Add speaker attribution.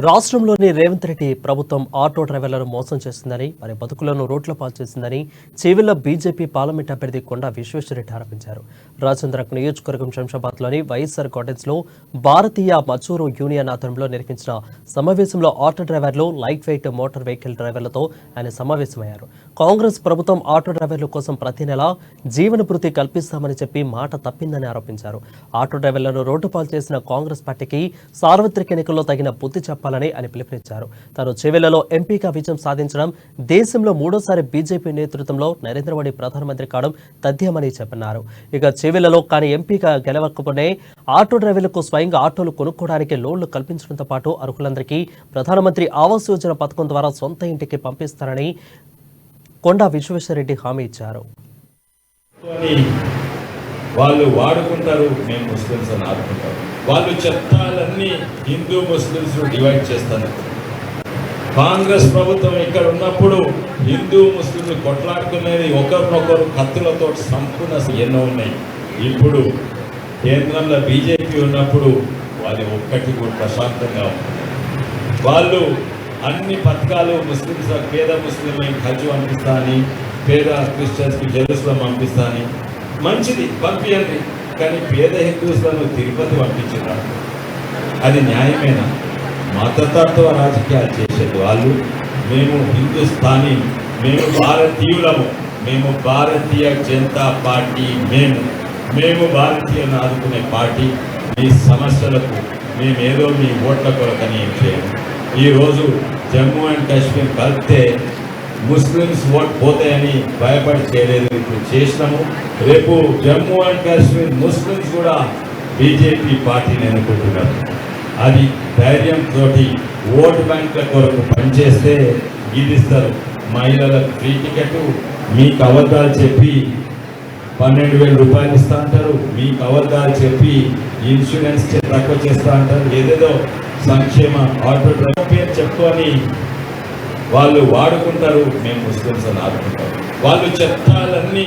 Speaker 1: రాష్ట్రంలోని రేవంత్ రెడ్డి ప్రభుత్వం ఆటో డ్రైవర్లను మోసం చేస్తుందని వారి బతుకులను రోడ్ల పాలు చేసిందని చేవెళ్ల బీజేపీ పార్లమెంట్ అభ్యర్థి కొండా విశ్వేశ్వరరెడ్డి ఆరోపించారు. రాజేంద్రనగర్ నియోజకవర్గం శంషాబాద్లోని వైఎస్ఆర్ గార్డెన్స్లో భారతీయ మజూరు యూనియన్ ఆధ్వర్యంలో నిర్వహించిన సమావేశంలో ఆటో డ్రైవర్లు, లైట్ వెయిట్ మోటార్ వెహికల్ డ్రైవర్లతో ఆయన సమావేశమయ్యారు. కాంగ్రెస్ ప్రభుత్వం ఆటో డ్రైవర్ల కోసం ప్రతి నెల జీవన భృతి కల్పిస్తామని చెప్పి మాట తప్పిందని ఆరోపించారు. ఆటో డ్రైవర్లను రోడ్డు పాలు చేసిన కాంగ్రెస్ పార్టీకి సార్వత్రిక ఎన్నికల్లో తగిన బుద్ధి చెప్పాలని ఆయన పిలుపునిచ్చారు. తాను చేవెళ్లలో ఎంపీగా విజయం సాధించడం, దేశంలో మూడోసారి బీజేపీ నేతృత్వంలో నరేంద్ర మోడీ ప్రధానమంత్రి కావడం తథ్యమని చెప్పన్నారు. ఇక చేవెళ్లలో కానీ ఎంపీగా గెలవకపోతే ఆటో డ్రైవర్లకు స్వయంగా ఆటోలు కొనుక్కోవడానికి లోన్లు కల్పించడంతో పాటు అర్హులందరికీ ప్రధానమంత్రి ఆవాస్ యోజన పథకం ద్వారా సొంత ఇంటికి పంపిస్తారని కొండా విశ్వేశ్వరరెడ్డి హామీ ఇచ్చారు.
Speaker 2: వాళ్ళు వాడుకుంటారు, మేము ముస్లిమ్స్ అని ఆడుకుంటారు. వాళ్ళు చట్టాలన్నీ హిందూ ముస్లిమ్స్ డివైడ్ చేస్తారు. కాంగ్రెస్ ప్రభుత్వం ఇక్కడ ఉన్నప్పుడు హిందూ ముస్లింలు కొట్లాడుకునేది ఒకరినొకరు కత్తులతో సంపూర్ణ ఎన్నో ఉన్నాయి. ఇప్పుడు కేంద్రంలో బీజేపీ ఉన్నప్పుడు వాళ్ళు ఒక్కటి కూడా ప్రశాంతంగా ఉంది. వాళ్ళు అన్ని పథకాలు ముస్లిమ్స్ పేద ముస్లింలకి హజ్ పంపిస్తా అని, పేద క్రిస్టియన్స్కి జెరూసలం పంపిస్తా అని, మంచిది పంపించండి. కానీ పేద హిందూస్లను తిరుపతి పంపించినారు. అది న్యాయమేనా? మతతత్వ రాజకీయాలు చేసేది వాళ్ళు. మేము హిందుస్థానీ, మేము భారతీయులము, మేము భారతీయ జనతా పార్టీ, మేము భారతీయులను ఆదుకునే పార్టీ. మీ సమస్యలకు మేమేదో మీ ఓట్ల కొరకని ఏం చేయము. ఈరోజు జమ్మూ అండ్ కాశ్మీర్ కలిపితే ముస్లిమ్స్ ఓట్ పోతాయని భయపడి చేయలేదు, ఇప్పుడు చేసినాము. రేపు జమ్మూ అండ్ కాశ్మీర్ ముస్లిమ్స్ కూడా బీజేపీ పార్టీని ఎన్నుకుంటున్నారు. అది ధైర్యంతో ఓటు బ్యాంకుల కొరకు పనిచేస్తే గీదిస్తారు. మహిళలకు ఫ్రీ టికెట్, మీకు అబద్ధాలు చెప్పి 12,000 రూపాయలు ఇస్తా అంటారు, మీకు అబద్ధాలు చెప్పి ఇన్సూరెన్స్ తక్కువ చేస్తా అంటారు. ఏదేదో సంక్షేమ ఆటో డ్రైవర్ పేరు చెప్పుకొని వాళ్ళు వాడుకుంటారు, మేము ముస్లిమ్స్ అని ఆడుకుంటారు. వాళ్ళు చట్టాలన్నీ